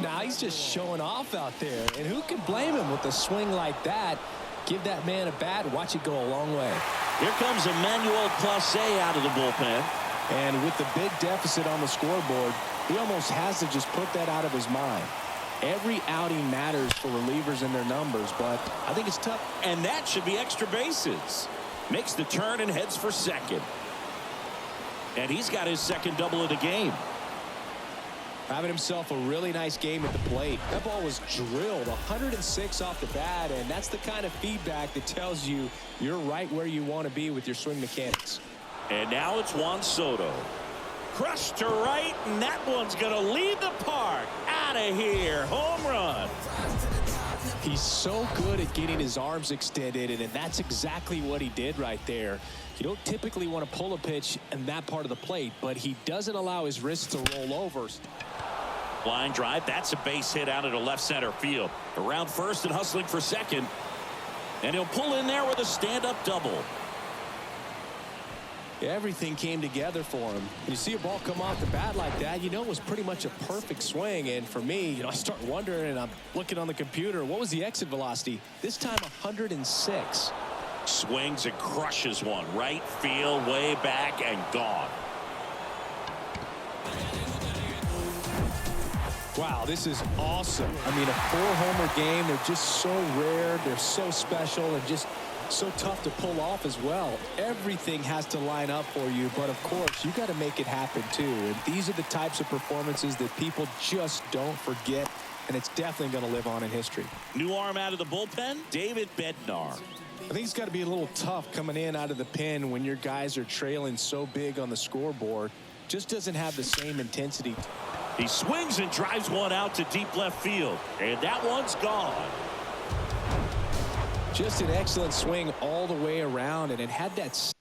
Speaker 3: Now he's just showing off out there, and who can blame him with a swing like that? Give that man a bat and watch it go a long way.
Speaker 2: Here comes Emmanuel Clase out of the bullpen.
Speaker 3: And with the big deficit on the scoreboard, he almost has to just put that out of his mind. Every outing matters for relievers and their numbers, but I think it's tough.
Speaker 2: And that should be extra bases. Makes the turn and heads for second. And he's got his second double of the game.
Speaker 3: Having himself a really nice game at the plate. That ball was drilled 106 off the bat, and that's the kind of feedback that tells you you're right where you want to be with your swing mechanics.
Speaker 2: And now it's Juan Soto. Crushed to right, and that one's going to leave the park. Out of here. Home run.
Speaker 3: He's so good at getting his arms extended, and that's exactly what he did right there. You don't typically want to pull a pitch in that part of the plate, but he doesn't allow his wrists to roll over.
Speaker 2: Line drive. That's a base hit out into left center field. Around first and hustling for second. And he'll pull in there with a stand-up double.
Speaker 3: Everything came together for him. When you see a ball come off the bat like that, you know it was pretty much a perfect swing. And for me, I start wondering, and I'm looking on the computer, what was the exit velocity? This time 106.
Speaker 2: Swings and crushes one. Right field, way back, and gone.
Speaker 3: Wow, this is awesome. I mean, a 4-homer game, they're just so rare, they're so special, and just so tough to pull off as well. Everything has to line up for you, but of course you got to make it happen too. And these are the types of performances that people just don't forget, and it's definitely going to live on in history.
Speaker 2: New arm out of the bullpen, David Bednar.
Speaker 3: I think it's got to be a little tough coming in out of the pen when your guys are trailing so big on the scoreboard. Just doesn't have the same intensity.
Speaker 2: He swings and drives one out to deep left field, and that one's gone.
Speaker 3: Just an excellent swing all the way around, and it had that.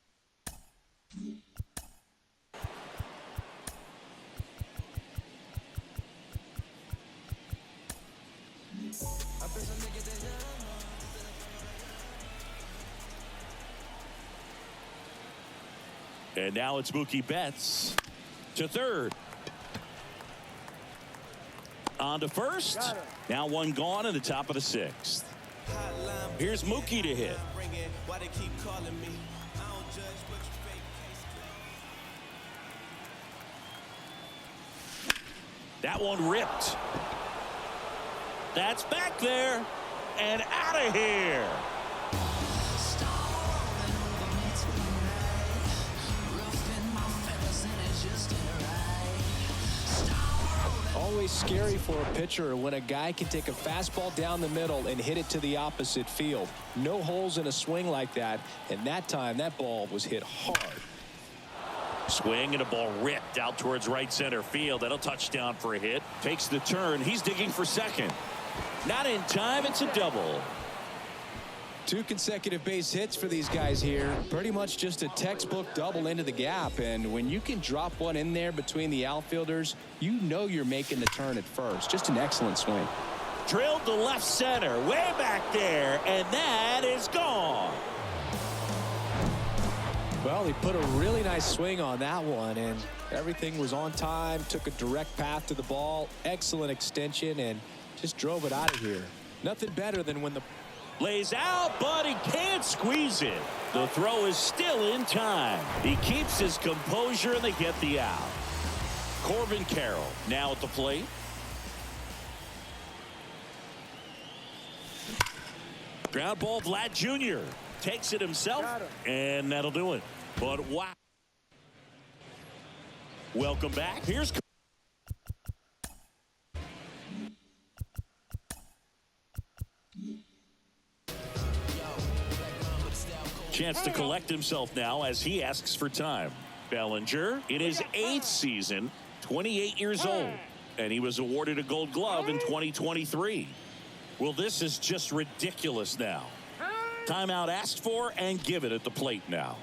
Speaker 2: And now it's Mookie Betts to third. On to first. Now one gone in the top of the 6th. Here's Mookie to hit. That one ripped. That's back there and out of here.
Speaker 3: always scary for a pitcher when a guy can take a fastball down the middle and hit it to the opposite field. No holes in a swing like that, and that time that ball was hit hard.
Speaker 2: Swing and a ball ripped out towards right center field. That'll touchdown for a hit. Takes the turn. He's digging for second. Not in time. It's a double.
Speaker 3: 2 consecutive base hits for these guys here. Pretty much just a textbook double into the gap. And when you can drop one in there between the outfielders, you know you're making the turn at first. Just an excellent swing.
Speaker 2: Drilled to left center. Way back there. And that is gone.
Speaker 3: Well, he put a really nice swing on that one. And everything was on time. Took a direct path to the ball. Excellent extension. And just drove it out of here. Nothing better than when the
Speaker 2: lays out, but he can't squeeze it. The throw is still in time. He keeps his composure, and they get the out. Corbin Carroll now at the plate. Ground ball, Vlad Jr. takes it himself, and that'll do it. But wow. Welcome back. Here's chance to collect himself now as he asks for time. Bellinger in his 8th season, 28 years old, and he was awarded a Gold Glove in 2023. Well, this is just ridiculous now. Timeout asked for and given at the plate now.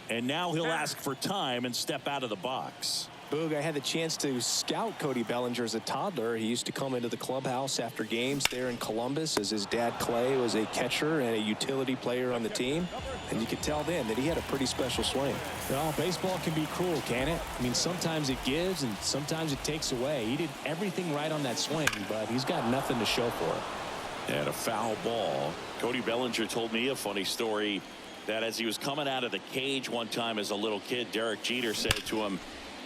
Speaker 2: And now he'll ask for time and step out of the box.
Speaker 3: Boog, I had the chance to scout Cody Bellinger as a toddler. He used to come into the clubhouse after games there in Columbus as his dad Clay was a catcher and a utility player on the team. And you could tell then that he had a pretty special swing. Well, baseball can be cruel, can it? I mean, sometimes it gives and sometimes it takes away. He did everything right on that swing, but he's got nothing to show for it.
Speaker 2: And a foul ball. Cody Bellinger told me a funny story that as he was coming out of the cage one time as a little kid, Derek Jeter said to him,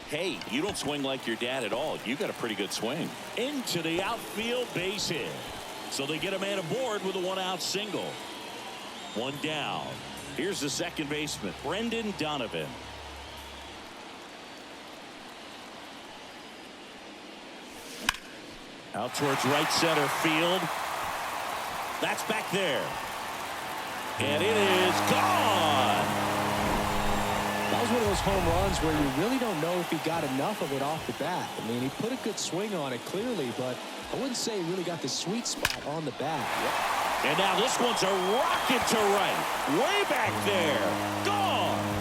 Speaker 2: "Hey, you don't swing like your dad at all. You got a pretty good swing." Into the outfield, base hit. So they get a man aboard with a 1-out single. 1 down. Here's the second baseman, Brendan Donovan. Out towards right center field. That's back there. And it is gone.
Speaker 3: That was one of those home runs where you really don't know if he got enough of it off the bat. I mean, he put a good swing on it clearly, but I wouldn't say he really got the sweet spot on the bat.
Speaker 2: And now this one's a rocket to right. Way back there. Gone.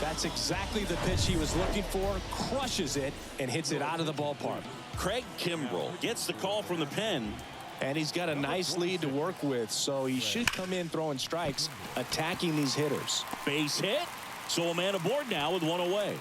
Speaker 3: That's exactly the pitch he was looking for. Crushes it and hits it out of the ballpark.
Speaker 2: Craig Kimbrell gets the call from the pen.
Speaker 3: And he's got a nice lead to work with, so he should come in throwing strikes, attacking these hitters.
Speaker 2: Base hit. So a man aboard now with 1 away.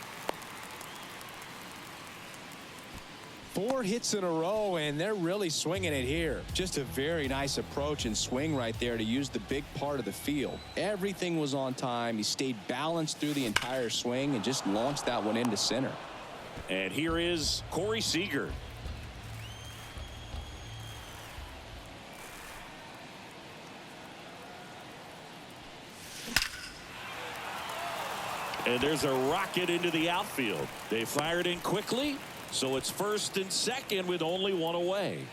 Speaker 3: 4 hits in a row, and they're really swinging it here. Just a very nice approach and swing right there to use the big part of the field. Everything was on time. He stayed balanced through the entire swing and just launched that one into center.
Speaker 2: And here is Corey Seager. And there's a rocket into the outfield. They fired in quickly, so it's first and second with only 1 away.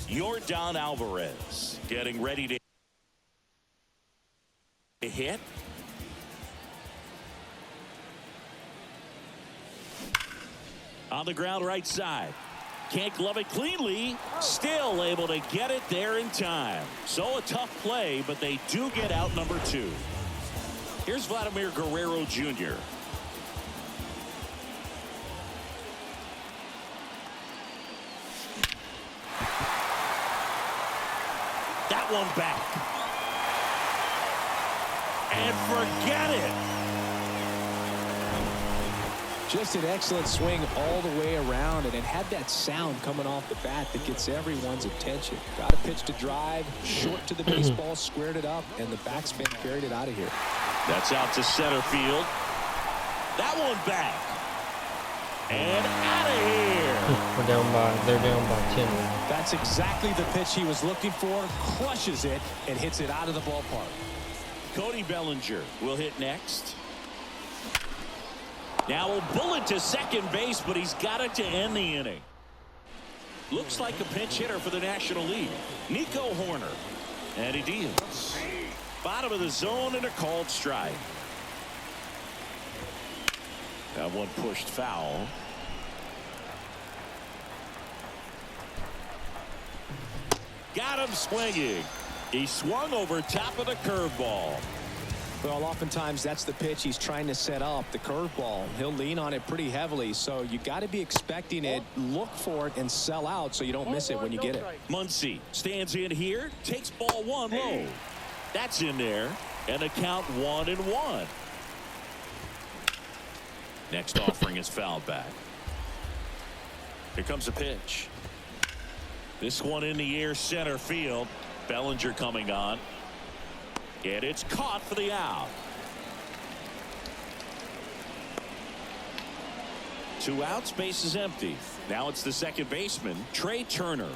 Speaker 2: Yordan Alvarez getting ready to hit. On the ground right side. Can't glove it cleanly. Still able to get it there in time. So a tough play, but they do get out number 2. Here's Vladimir Guerrero Jr. That one back. And forget it.
Speaker 3: Just an excellent swing all the way around, and it had that sound coming off the bat that gets everyone's attention. Got a pitch to drive, short to the baseball, squared it up, and the backspin carried it out of here.
Speaker 2: That's out to center field. That one back. And out of here.
Speaker 1: They're down by 10.
Speaker 3: That's exactly the pitch he was looking for. Crushes it and hits it out of the ballpark.
Speaker 2: Cody Bellinger will hit next. Now a bullet to second base, but he's got it to end the inning. Looks like a pinch hitter for the National League. Nico Horner. And he deals. Bottom of the zone and a called strike. That one pushed foul. Got him swinging. He swung over top of the curveball.
Speaker 3: Well, oftentimes that's the pitch he's trying to set up, the curveball. He'll lean on it pretty heavily, so you got to be expecting it, look for it, and sell out so you don't miss it when you get it.
Speaker 2: Muncy stands in here, takes ball one low. That's in there, and the count 1-1. Next offering is fouled back. Here comes a pitch. This one in the air, center field. Bellinger coming on. And it's caught for the out. 2 outs, base is empty. Now it's the second baseman, Trey Turner.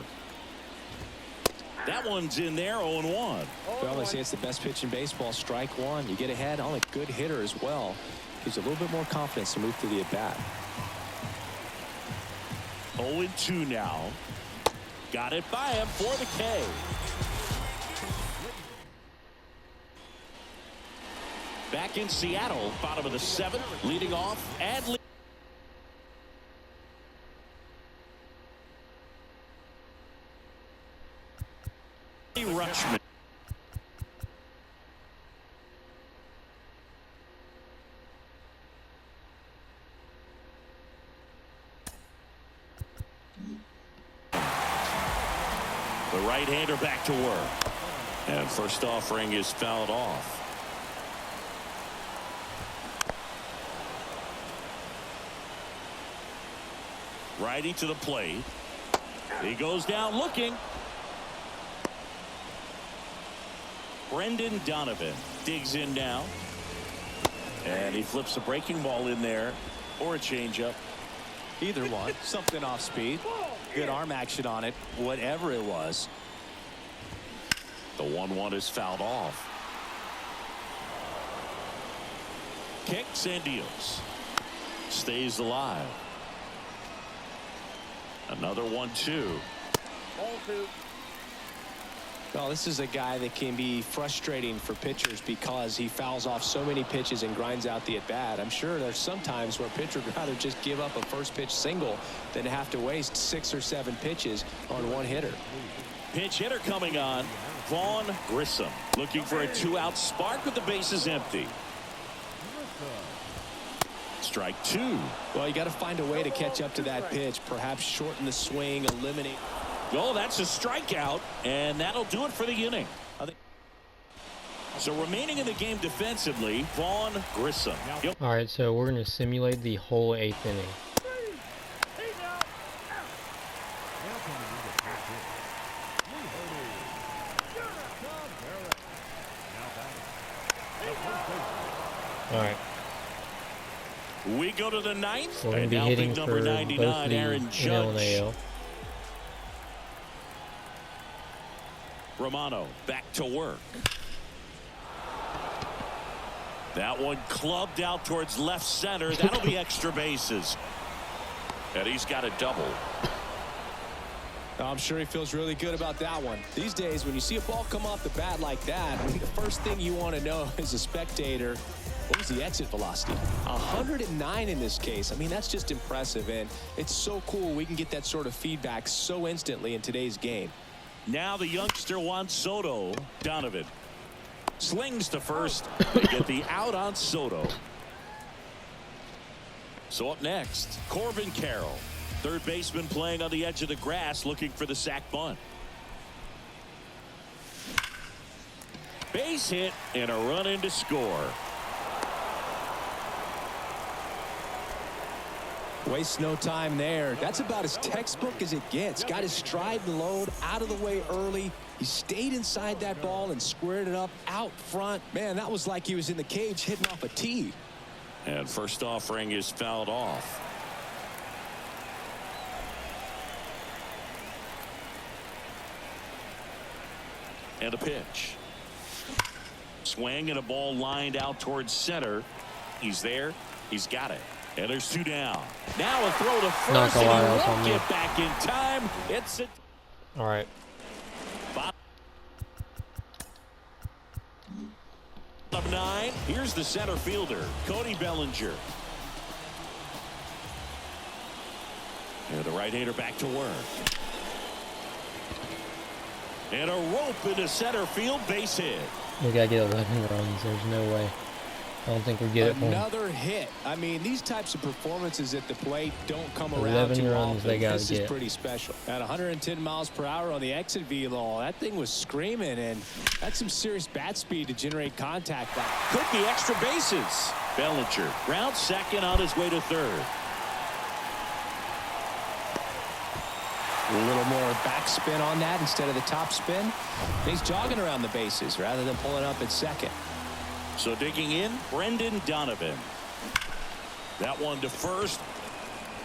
Speaker 2: That one's in there, 0-1.
Speaker 3: Well, they say it's the best pitch in baseball, strike one. You get ahead on a good hitter as well. Gives a little bit more confidence to move to the at-bat.
Speaker 2: 0-2 now. Got it by him for the K. Back in Seattle, bottom of the 7th, leading off, Adley. Rutschman. The right-hander back to work. And first offering is fouled off. Righty to the plate. He goes down looking. Brendan Donovan digs in now. And he flips a breaking ball in there or a changeup.
Speaker 3: Either one. Something off speed. Good arm action on it. Whatever it was.
Speaker 2: The 1-1 is fouled off. Kicks and deals. Stays alive. Another 1-2.
Speaker 4: Ball 2.
Speaker 3: Well, this is a guy that can be frustrating for pitchers because he fouls off so many pitches and grinds out the at-bat. I'm sure there's some times where a pitcher would rather just give up a first pitch single than have to waste 6 or 7 pitches on one hitter.
Speaker 2: Pinch hitter coming on. Vaughn Grissom looking for a 2-out spark with the bases empty. Strike 2.
Speaker 3: Well, you got to find a way to catch up to that pitch. Perhaps shorten the swing, eliminate.
Speaker 2: Oh, that's a strikeout, and that'll do it for the inning. So remaining in the game defensively, Vaughn Grissom. Yep.
Speaker 1: All right, so we're going to simulate the whole 8th inning. All right.
Speaker 2: We go to the 9th.
Speaker 1: We're going to be
Speaker 2: now
Speaker 1: hitting
Speaker 2: big
Speaker 1: for
Speaker 2: number
Speaker 1: both
Speaker 2: 99,
Speaker 1: the
Speaker 2: Aaron
Speaker 1: NL and
Speaker 2: Judge.
Speaker 1: AL.
Speaker 2: Romano back to work. That one clubbed out towards left center. That'll be extra bases. And he's got a double.
Speaker 3: I'm sure he feels really good about that one. These days, when you see a ball come off the bat like that, the first thing you want to know as a spectator, what was the exit velocity? 109 in this case. I mean, that's just impressive, and it's so cool we can get that sort of feedback so instantly in today's game.
Speaker 2: Now the youngster Juan Soto. Donovan slings to first. They get the out on Soto. So up next, Corbin Carroll, third baseman playing on the edge of the grass, looking for the sac bunt. Base hit and a run in to score.
Speaker 3: Wastes no time there. That's about as textbook as it gets. Got his stride and load out of the way early. He stayed inside that ball and squared it up out front. Man, that was like he was in the cage hitting off a tee. And
Speaker 2: first offering is fouled off. And a pitch. Swing and a ball lined out towards center. He's there. He's got it. And there's 2 down. Now a throw to first.
Speaker 1: Not gonna lie, that's on
Speaker 2: And
Speaker 1: me.
Speaker 2: he won't get back in time. It's a
Speaker 1: All right.
Speaker 2: of 9. Here's the center fielder, Cody Bellinger. And the right-hander back to work. And a rope into center field, base hit.
Speaker 1: We gotta get 11 runs. There's no way. I don't think we get it for him.
Speaker 3: Another hit. I mean, these types of performances at the plate don't come around
Speaker 1: 11
Speaker 3: too
Speaker 1: runs
Speaker 3: often.
Speaker 1: they gotta
Speaker 3: This
Speaker 1: get.
Speaker 3: is pretty special. At 110 miles per hour on the exit velo, that thing was screaming, and that's some serious bat speed to generate contact.
Speaker 2: Could be extra bases. Bellinger round second on his way to third.
Speaker 3: A little more backspin on that instead of the top spin. He's jogging around the bases rather than pulling up at second.
Speaker 2: So digging in, Brendan Donovan. That one to first.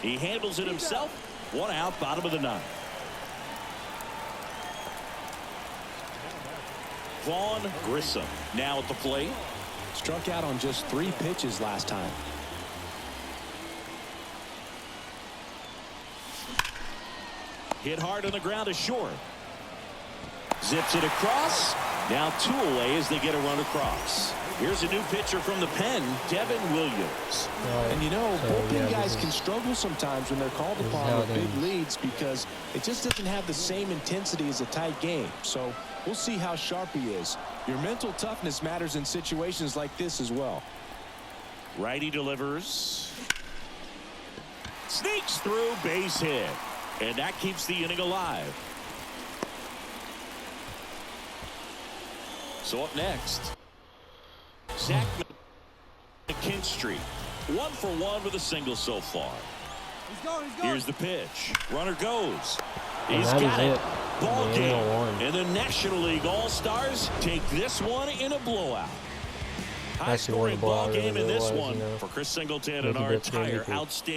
Speaker 2: He handles it himself. 1 out, bottom of the 9th. Vaughn Grissom now at the plate.
Speaker 3: Struck out on just 3 pitches last time.
Speaker 2: Hit hard on the ground to short. Zips it across. Now 2 away as they get a run across. Here's a new pitcher from the pen, Devin Williams.
Speaker 1: Right.
Speaker 3: And you know,
Speaker 1: So,
Speaker 3: bullpen
Speaker 1: yeah,
Speaker 3: guys
Speaker 1: this
Speaker 3: can
Speaker 1: is-
Speaker 3: struggle sometimes when they're called
Speaker 1: this is
Speaker 3: upon
Speaker 1: how
Speaker 3: with
Speaker 1: it
Speaker 3: big
Speaker 1: ends.
Speaker 3: leads because it just doesn't have the same intensity as a tight game. So we'll see how sharp he is. Your mental toughness matters in situations like this as well.
Speaker 2: Righty delivers. Sneaks through, base hit. And that keeps the inning alive. So up next, Zach McKinstry. 1 for 1 with a single so far.
Speaker 4: He's going.
Speaker 2: Here's the pitch. Runner goes.
Speaker 1: And
Speaker 2: He's
Speaker 1: that
Speaker 2: got
Speaker 1: is
Speaker 2: it.
Speaker 1: it.
Speaker 2: Ball
Speaker 1: The
Speaker 2: game.
Speaker 1: inning won.
Speaker 2: And the National League All-Stars take this one in a blowout. High-scoring
Speaker 1: blowout,
Speaker 2: ball game
Speaker 1: really
Speaker 2: in this
Speaker 1: was,
Speaker 2: one
Speaker 1: you know.
Speaker 2: for Chris Singleton
Speaker 1: Make
Speaker 2: and
Speaker 1: a
Speaker 2: our
Speaker 1: difference,
Speaker 2: entire
Speaker 1: make it-
Speaker 2: outstanding